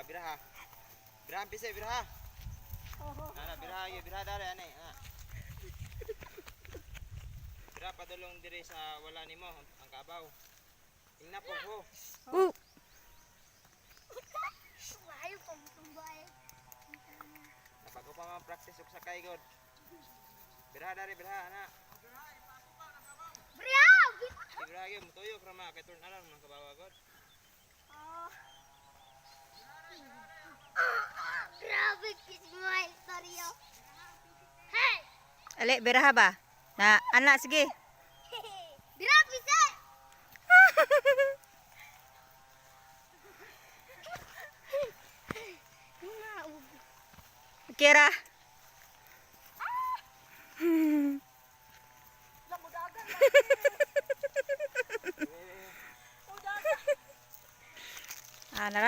biraha. Biraha pise biraha. Ana biraha ge biraha dali ani. Biraha padulong diri sa wala nimo ang kabaw. Tingna po ho. Layo pa mo tumbay. Napag pa man practice og sakay god. Biraha dari biraha ana. Bria! Di biraha ge mutuyo krama kay turn alarm man kabaw god. Grabe kismile Torio. Hey! Ali, biraha ba? Na, anak, sige. Bira bisa. Kira. Ah, naran